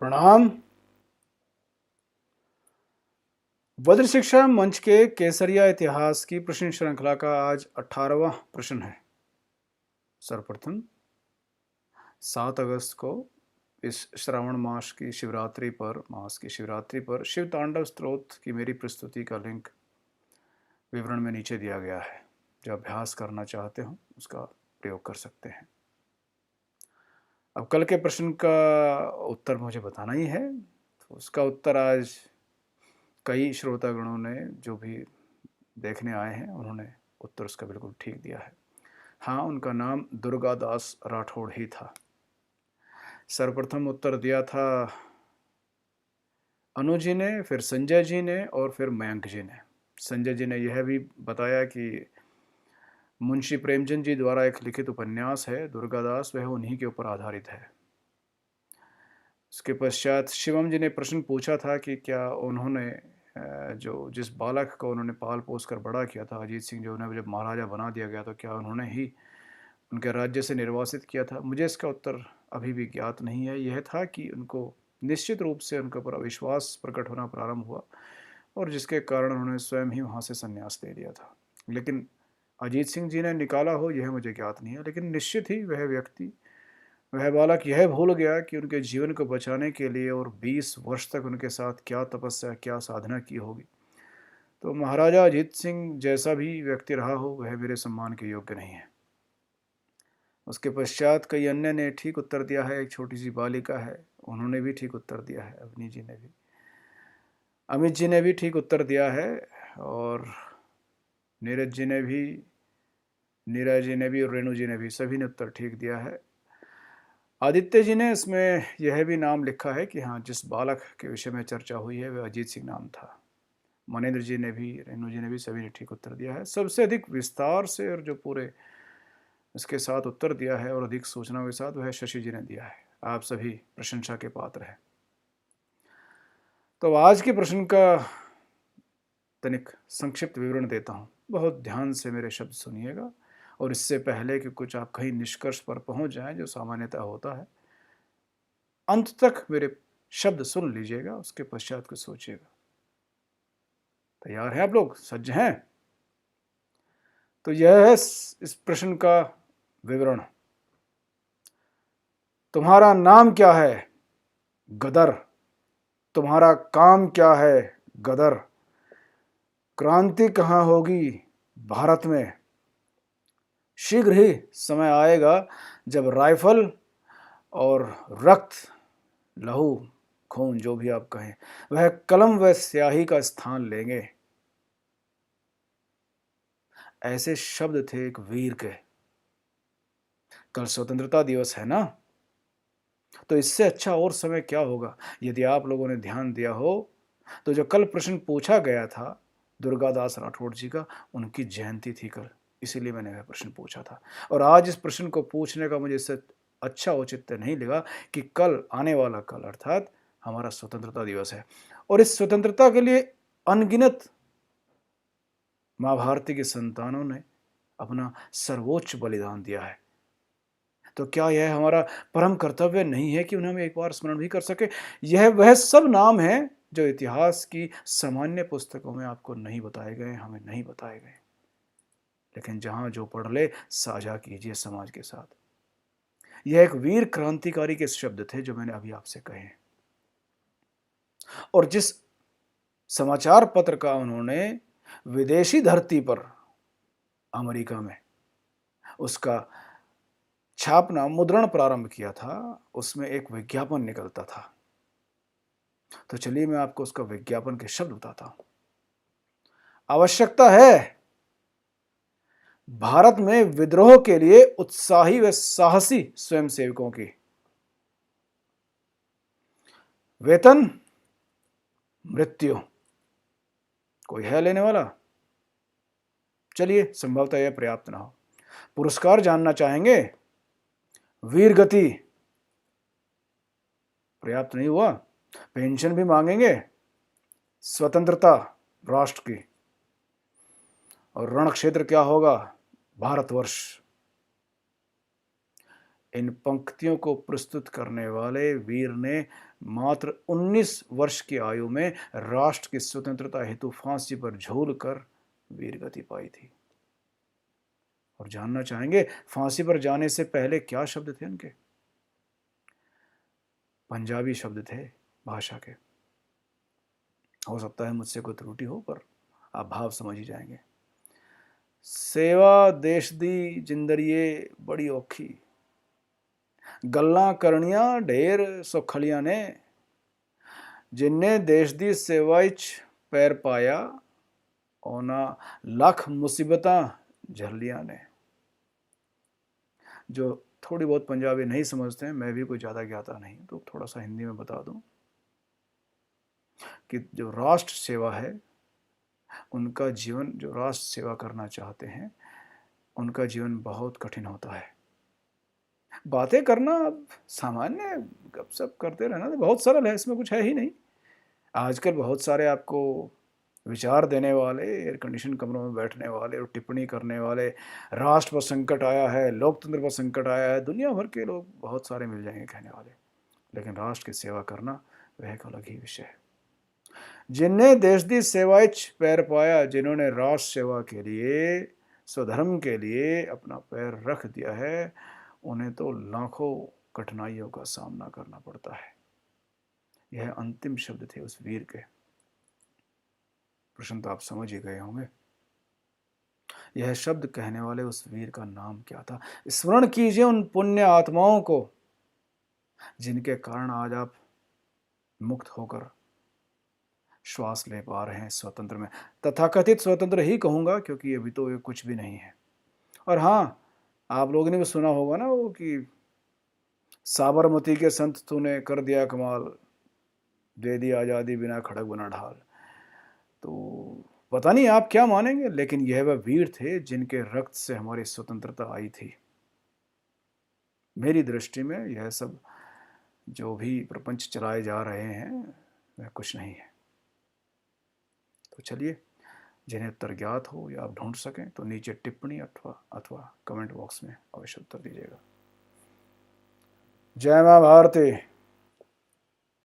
प्रणाम। वज्र शिक्षा मंच के केसरिया इतिहास की प्रश्न श्रृंखला का आज 18वां प्रश्न है। सर्वप्रथम 7 अगस्त को इस श्रावण मास की शिवरात्रि पर शिव तांडव स्तोत्र की मेरी प्रस्तुति का लिंक विवरण में नीचे दिया गया है। जो अभ्यास करना चाहते हो उसका प्रयोग कर सकते हैं। अब कल के प्रश्न का उत्तर मुझे बताना ही है, तो उसका उत्तर आज कई श्रोतागणों ने जो भी देखने आए हैं उन्होंने उत्तर उसका बिल्कुल ठीक दिया है। हाँ, उनका नाम दुर्गादास राठौड़ ही था। सर्वप्रथम उत्तर दिया था अनु जी ने, फिर संजय जी ने और फिर मयंक जी ने। संजय जी ने यह भी बताया कि मुंशी प्रेमचंद जी द्वारा एक लिखित उपन्यास है दुर्गादास, वह उन्हीं के ऊपर आधारित है। उसके पश्चात शिवम जी ने प्रश्न पूछा था कि क्या उन्होंने जो जिस बालक को उन्होंने पाल पोस कर बड़ा किया था, अजीत सिंह, जो उन्हें जब महाराजा बना दिया गया तो क्या उन्होंने ही उनके राज्य से निर्वासित किया था। मुझे इसका उत्तर अभी भी ज्ञात नहीं है। यह था कि उनको निश्चित रूप से उनके ऊपर अविश्वास प्रकट होना प्रारंभ हुआ और जिसके कारण उन्होंने स्वयं ही वहाँ से संन्यास ले लिया था। लेकिन अजीत सिंह जी ने निकाला हो यह मुझे ज्ञात नहीं है। लेकिन निश्चित ही वह व्यक्ति, वह बालक यह भूल गया कि उनके जीवन को बचाने के लिए और 20 वर्ष तक उनके साथ क्या तपस्या, क्या साधना की होगी। तो महाराजा अजीत सिंह जैसा भी व्यक्ति रहा हो वह मेरे सम्मान के योग्य नहीं है। उसके पश्चात कई अन्य ने ठीक उत्तर दिया है। एक छोटी सी बालिका है, उन्होंने भी ठीक उत्तर दिया है। अवनी जी ने भी, अमित जी ने भी ठीक उत्तर दिया है और नीरज जी ने भी, नीरज जी ने भी और रेणु जी ने भी, सभी ने उत्तर ठीक दिया है। आदित्य जी ने इसमें यह भी नाम लिखा है कि हाँ, जिस बालक के विषय में चर्चा हुई है वह अजीत सिंह नाम था। मनेंद्र जी ने भी, रेणु जी ने भी, सभी ने ठीक उत्तर दिया है। सबसे अधिक विस्तार से और जो पूरे इसके साथ उत्तर दिया है और अधिक सूचनाओं के साथ, वह शशि जी ने दिया है। आप सभी प्रशंसा के पात्र हैं। तो आज के प्रश्न का तनिक संक्षिप्त विवरण देता हूँ। बहुत ध्यान से मेरे शब्द सुनिएगा और इससे पहले कि कुछ आप कहीं निष्कर्ष पर पहुंच जाएं, जो सामान्यतः होता है, अंत तक मेरे शब्द सुन लीजिएगा, उसके पश्चात कुछ सोचिएगा। तैयार हैं आप लोग? सज्ज हैं? तो यह है इस प्रश्न का विवरण। तुम्हारा नाम क्या है? गदर। तुम्हारा काम क्या है? गदर। क्रांति कहाँ होगी? भारत में। शीघ्र ही समय आएगा जब राइफल और रक्त, लहू, खून, जो भी आप कहें, वह कलम व स्याही का स्थान लेंगे। ऐसे शब्द थे एक वीर के। कल स्वतंत्रता दिवस है ना, तो इससे अच्छा और समय क्या होगा। यदि आप लोगों ने ध्यान दिया हो तो जो कल प्रश्न पूछा गया था दुर्गादास राठौड़ जी का, उनकी जयंती थी कल, इसीलिए मैंने वह प्रश्न पूछा था। और आज इस प्रश्न को पूछने का मुझे इससे अच्छा औचित्य नहीं लगा कि कल, आने वाला कल, अर्थात हमारा स्वतंत्रता दिवस है और इस स्वतंत्रता के लिए अनगिनत माँ भारती की संतानों ने अपना सर्वोच्च बलिदान दिया है। तो क्या यह हमारा परम कर्तव्य नहीं है कि उन्हें हम एक बार स्मरण भी कर सके? यह वह सब नाम हैं जो इतिहास की सामान्य पुस्तकों में आपको नहीं बताए गए, हमें नहीं बताए गए, लेकिन जहां जो पढ़ ले साझा कीजिए समाज के साथ। यह एक वीर क्रांतिकारी के शब्द थे जो मैंने अभी आपसे कहे, और जिस समाचार पत्र का उन्होंने विदेशी धरती पर, अमेरिका में, उसका छापना, मुद्रण प्रारंभ किया था, उसमें एक विज्ञापन निकलता था। तो चलिए मैं आपको उसका विज्ञापन के शब्द बताता हूं। आवश्यकता है भारत में विद्रोह के लिए उत्साही व साहसी स्वयंसेवकों की। वेतन, मृत्यु। कोई है लेने वाला? चलिए, संभवतः यह पर्याप्त ना हो। पुरस्कार जानना चाहेंगे? वीर गति। पर्याप्त नहीं हुआ? पेंशन भी मांगेंगे? स्वतंत्रता राष्ट्र की। और रण क्षेत्र क्या होगा? भारतवर्ष। इन पंक्तियों को प्रस्तुत करने वाले वीर ने मात्र 19 वर्ष की आयु में राष्ट्र की स्वतंत्रता हेतु फांसी पर झूलकर वीरगति पाई थी। और जानना चाहेंगे फांसी पर जाने से पहले क्या शब्द थे उनके? पंजाबी शब्द थे भाषा के। हो सकता है मुझसे कोई त्रुटि हो, पर आप भाव समझ ही जाएंगे। सेवा देश दी जिंदड़िए बड़ी औखी, गल्लां करनियां ढेर सौखलियां ने, जिन्ने देश दी सेवा विच पैर पाया, ਉਹਨਾਂ ਲੱਖ मुसीबतां झल्लियां ने। जो थोड़ी बहुत पंजाबी नहीं समझते हैं, मैं भी कोई ज़्यादा ज्ञाता नहीं, तो थोड़ा सा हिंदी में बता दूं कि जो राष्ट्र सेवा है, उनका जीवन, जो राष्ट्र सेवा करना चाहते हैं, उनका जीवन बहुत कठिन होता है। बातें करना अब सामान्य गपशप करते रहना तो बहुत सरल है, इसमें कुछ है ही नहीं। आजकल बहुत सारे आपको विचार देने वाले, एयर कंडीशन कमरों में बैठने वाले और टिप्पणी करने वाले, राष्ट्र पर संकट आया है, लोकतंत्र पर संकट आया है, दुनिया भर के लोग बहुत सारे मिल जाएंगे कहने वाले, लेकिन राष्ट्र की सेवा करना वह एक अलग ही विषय है। जिनने देश दी सेवा विच पैर पाया, जिन्होंने राष्ट्र सेवा के लिए, स्वधर्म के लिए अपना पैर रख दिया है, उन्हें तो लाखों कठिनाइयों का सामना करना पड़ता है। यह अंतिम शब्द थे उस वीर के। प्रश्न तो आप समझ ही गए होंगे, यह शब्द कहने वाले उस वीर का नाम क्या था? स्मरण कीजिए उन पुण्य आत्माओं को जिनके कारण आज आप मुक्त होकर श्वास ले पा रहे हैं स्वतंत्र में। तथाकथित स्वतंत्र ही कहूंगा, क्योंकि अभी तो ये कुछ भी नहीं है। और हाँ, आप लोगों ने भी सुना होगा ना वो कि साबरमती के संत तूने कर दिया कमाल, दे दी आज़ादी बिना खड़क बना ढाल। तो पता नहीं आप क्या मानेंगे, लेकिन यह वह वीर थे जिनके रक्त से हमारी स्वतंत्रता आई थी। मेरी दृष्टि में यह सब जो भी प्रपंच चलाए जा रहे हैं वह कुछ नहीं है। तो चलिए, जिन्हें उत्तर ज्ञात हो या आप ढूंढ सकें तो नीचे टिप्पणी अथवा कमेंट बॉक्स में अवश्य उत्तर दीजिएगा। जय मां भारती।